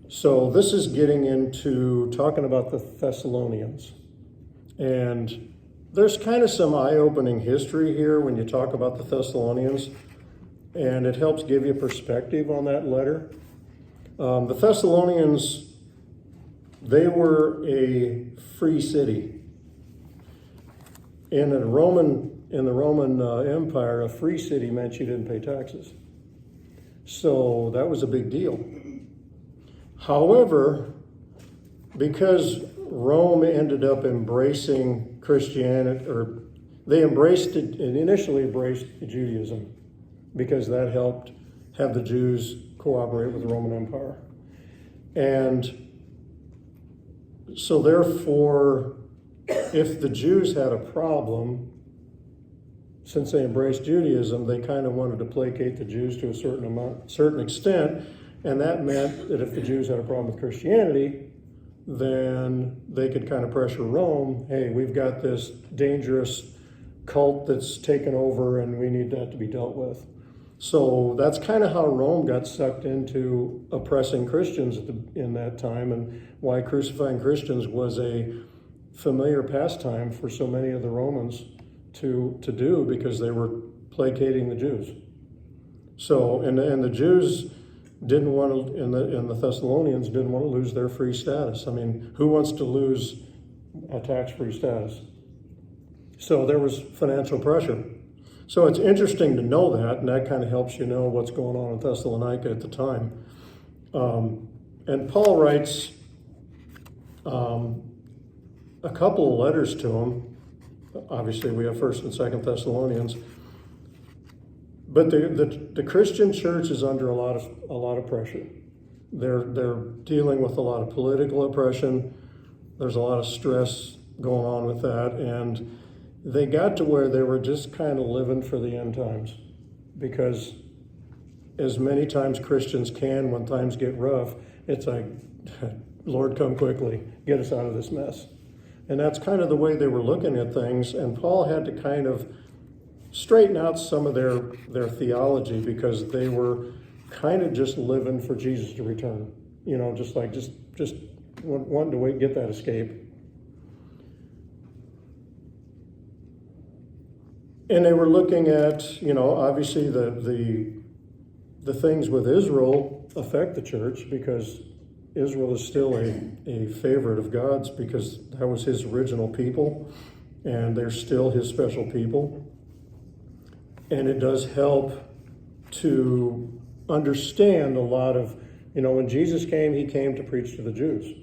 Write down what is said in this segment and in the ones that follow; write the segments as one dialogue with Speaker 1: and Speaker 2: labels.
Speaker 1: So this is getting into talking about the Thessalonians. And there's kind of some eye-opening history here when you talk about the Thessalonians, and it helps give you perspective on that letter. The Thessalonians, they were a free city. In the Roman Empire, a free city meant you didn't pay taxes. So that was a big deal. However, because Rome ended up embracing Christianity, or they initially embraced Judaism, because that helped have the Jews cooperate with the Roman Empire. And so therefore, if the Jews had a problem, since they embraced Judaism, they kind of wanted to placate the Jews to a certain extent, and that meant that if the Jews had a problem with Christianity, then they could kind of pressure Rome, hey, we've got this dangerous cult that's taken over and we need that to be dealt with. So that's kind of how Rome got sucked into oppressing Christians in that time, and why crucifying Christians was a familiar pastime for so many of the Romans to do, because they were placating the Jews. So, and the Jews didn't want to, and the Thessalonians didn't want to lose their free status. I mean, who wants to lose a tax-free status? So there was financial pressure. So it's interesting to know that, and that kind of helps you know what's going on in Thessalonica at the time. And Paul writes a couple of letters to them. Obviously, we have 1st and 2nd Thessalonians. But the Christian church is under a lot of pressure. They're dealing with a lot of political oppression. There's a lot of stress going on with that, and they got to where they were just kind of living for the end times, because as many times Christians can, when times get rough, it's like, Lord, come quickly, get us out of this mess. And that's kind of the way they were looking at things, and Paul had to kind of straighten out some of their theology, because they were kind of just living for Jesus to return. You know, just wanting to wait, get that escape. And they were looking at, you know, obviously the things with Israel affect the church, because Israel is still a favorite of God's, because that was his original people, and they're still his special people. And it does help to understand a lot of, you know, when Jesus came, he came to preach to the Jews.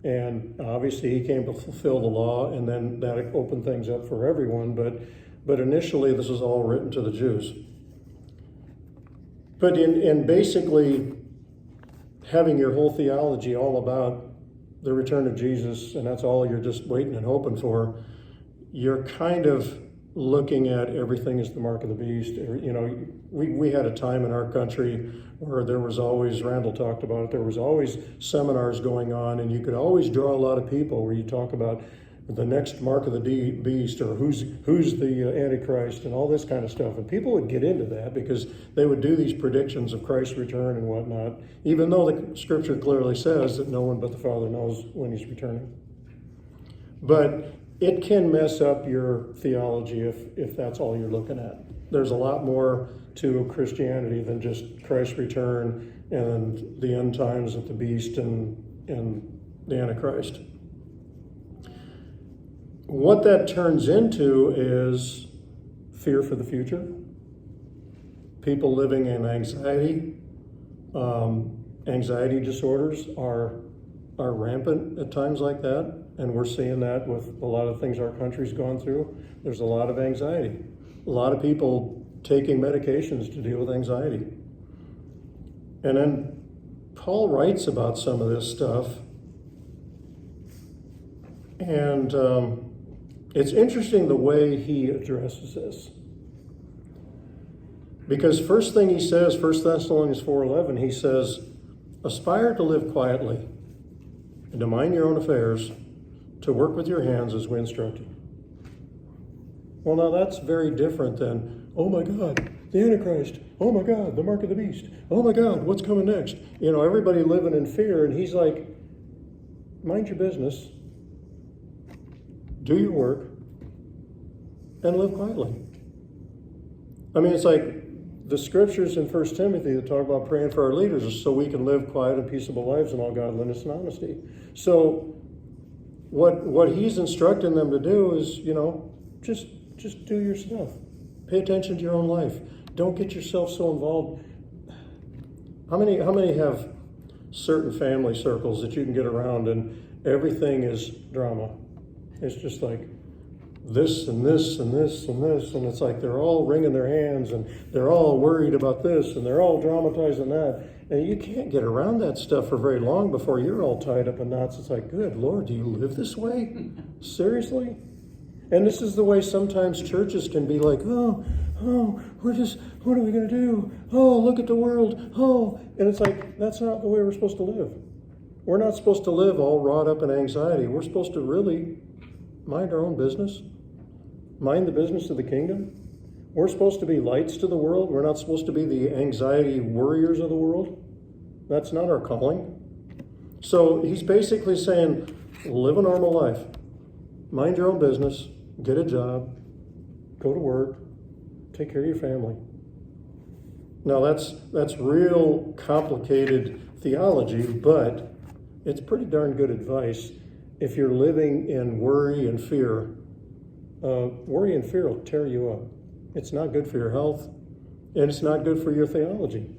Speaker 1: And obviously he came to fulfill the law, and then that opened things up for everyone. But initially this was all written to the Jews. But in basically having your whole theology all about the return of Jesus, and that's all you're just waiting and hoping for, you're kind of looking at everything as the mark of the beast. You know, we had a time in our country where there was always, Randall talked about it, there was always seminars going on, and you could always draw a lot of people where you talk about the next mark of the beast, or who's the Antichrist, and all this kind of stuff. And people would get into that because they would do these predictions of Christ's return and whatnot, even though the scripture clearly says that no one but the Father knows when he's returning. But it can mess up your theology if that's all you're looking at. There's a lot more to Christianity than just Christ's return and the end times of the beast and the Antichrist. What that turns into is fear for the future, people living in anxiety. Anxiety disorders are rampant at times like that, and we're seeing that with a lot of things our country's gone through. There's a lot of anxiety. A lot of people taking medications to deal with anxiety. And then Paul writes about some of this stuff, and it's interesting the way he addresses this. Because first thing he says, 1 Thessalonians 4:11, he says, aspire to live quietly and to mind your own affairs, to work with your hands as we instruct you. Well, now that's very different than, oh my God, the Antichrist. Oh my God, the mark of the beast. Oh my God, what's coming next? Everybody living in fear, and he's like, mind your business, do your work, and live quietly. It's like the scriptures in 1 Timothy that talk about praying for our leaders is so we can live quiet and peaceable lives in all godliness and honesty. So what he's instructing them to do is, just do your stuff. Pay attention to your own life. Don't get yourself so involved. How many have certain family circles that you can get around and everything is drama? It's just like this and this and this and this, and it's like they're all wringing their hands and they're all worried about this and they're all dramatizing that. And you can't get around that stuff for very long before you're all tied up in knots. It's like, good Lord, do you live this way? Seriously? And this is the way sometimes churches can be like, what are we going to do? Oh, look at the world. Oh, and it's like, that's not the way we're supposed to live. We're not supposed to live all wrought up in anxiety. We're supposed to really mind our own business, mind the business of the kingdom. We're supposed to be lights to the world. We're not supposed to be the anxiety worriers of the world. That's not our calling. So he's basically saying, live a normal life. Mind your own business. Get a job. Go to work. Take care of your family. Now that's real complicated theology, but it's pretty darn good advice if you're living in worry and fear. Worry and fear will tear you up. It's not good for your health, and it's not good for your theology.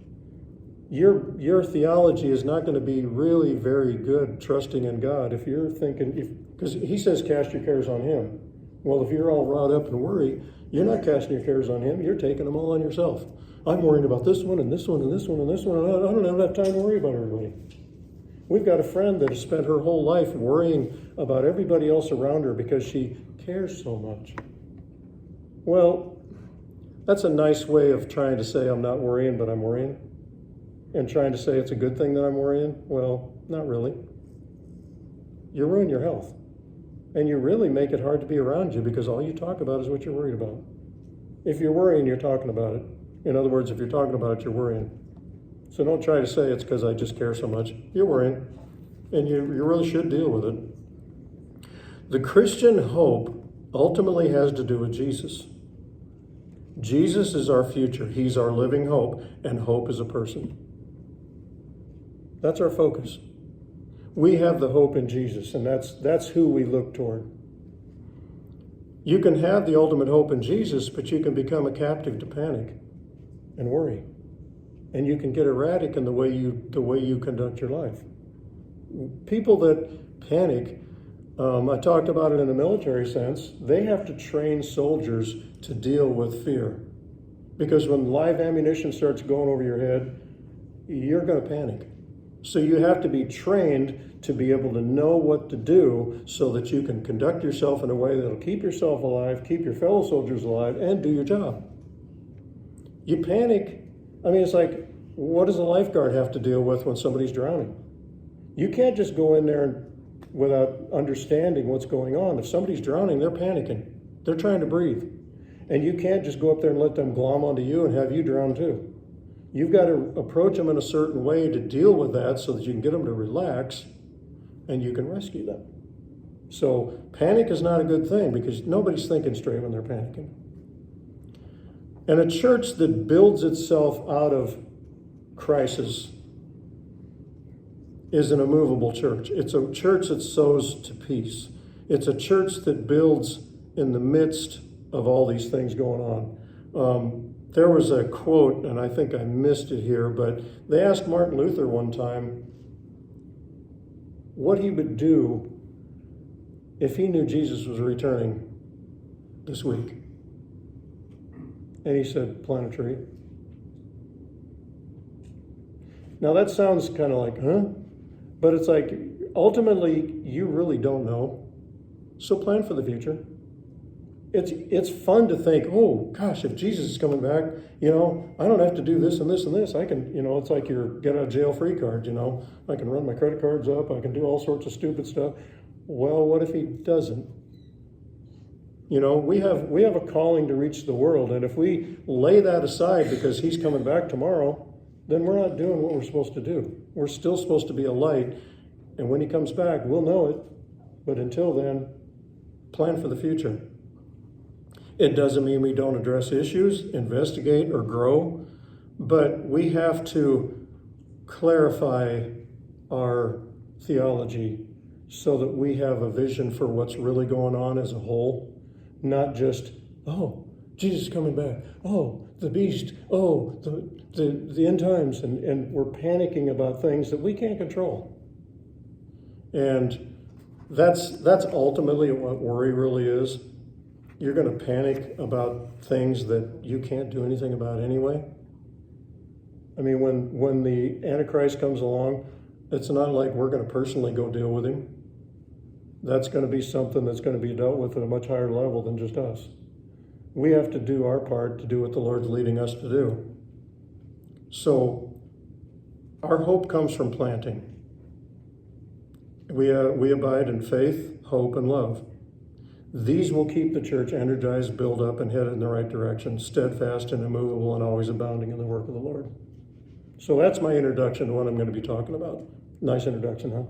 Speaker 1: Your theology is not going to be really very good trusting in God if you're thinking, because he says cast your cares on him. Well, if you're all wrought up in worry, you're not casting your cares on him, you're taking them all on yourself. I'm worried about this one and this one and this one and this one, and I don't have time to worry about everybody. We've got a friend that has spent her whole life worrying about everybody else around her because she cares so much. Well, that's a nice way of trying to say I'm not worrying, but I'm worrying. And trying to say it's a good thing that I'm worrying. Well, not really. You ruin your health. And you really make it hard to be around you because all you talk about is what you're worried about. If you're worrying, you're talking about it. In other words, if you're talking about it, you're worrying. So don't try to say it's because I just care so much. You're worrying. And you really should deal with it. The Christian hope ultimately has to do with Jesus. Jesus is our future. He's our living hope, and hope is a person. That's our focus. We have the hope in Jesus, and that's who we look toward. You can have the ultimate hope in Jesus, but you can become a captive to panic and worry. And you can get erratic in the way you conduct your life. People that panic, I talked about it in a military sense, they have to train soldiers to deal with fear. Because when live ammunition starts going over your head, you're going to panic. So you have to be trained to be able to know what to do so that you can conduct yourself in a way that'll keep yourself alive, keep your fellow soldiers alive, and do your job. You panic. It's like, what does a lifeguard have to deal with when somebody's drowning? You can't just go in there without understanding what's going on. If somebody's drowning, they're panicking. They're trying to breathe. And you can't just go up there and let them glom onto you and have you drown too. You've got to approach them in a certain way to deal with that so that you can get them to relax and you can rescue them. So panic is not a good thing because nobody's thinking straight when they're panicking. And a church that builds itself out of crisis is an immovable church. It's a church that sows to peace. It's a church that builds in the midst of all these things going on. There was a quote, and I think I missed it here, but they asked Martin Luther one time what he would do if he knew Jesus was returning this week. And he said, plant a tree. Now that sounds kind of like, huh? But it's like, ultimately, you really don't know. So plan for the future. It's fun to think, oh gosh, if Jesus is coming back, I don't have to do this and this and this. I can, it's like your get out of jail free card, I can run my credit cards up, I can do all sorts of stupid stuff. Well, what if he doesn't? You know, we have a calling to reach the world, and if we lay that aside because he's coming back tomorrow, then we're not doing what we're supposed to do. We're still supposed to be a light, and when he comes back, we'll know it. But until then, plan for the future. It doesn't mean we don't address issues, investigate, or grow, but we have to clarify our theology so that we have a vision for what's really going on as a whole, not just, oh, Jesus is coming back, oh, the beast, oh, the end times, and we're panicking about things that we can't control. And that's ultimately what worry really is. You're going to panic about things that you can't do anything about anyway. I mean, when the Antichrist comes along, it's not like we're going to personally go deal with him. That's going to be something that's going to be dealt with at a much higher level than just us. We have to do our part to do what the Lord's leading us to do. So our hope comes from planting. We abide in faith, hope, and love. These will keep the church energized, built up, and headed in the right direction, steadfast and immovable, and always abounding in the work of the Lord. So that's my introduction to what I'm going to be talking about. Nice introduction, huh?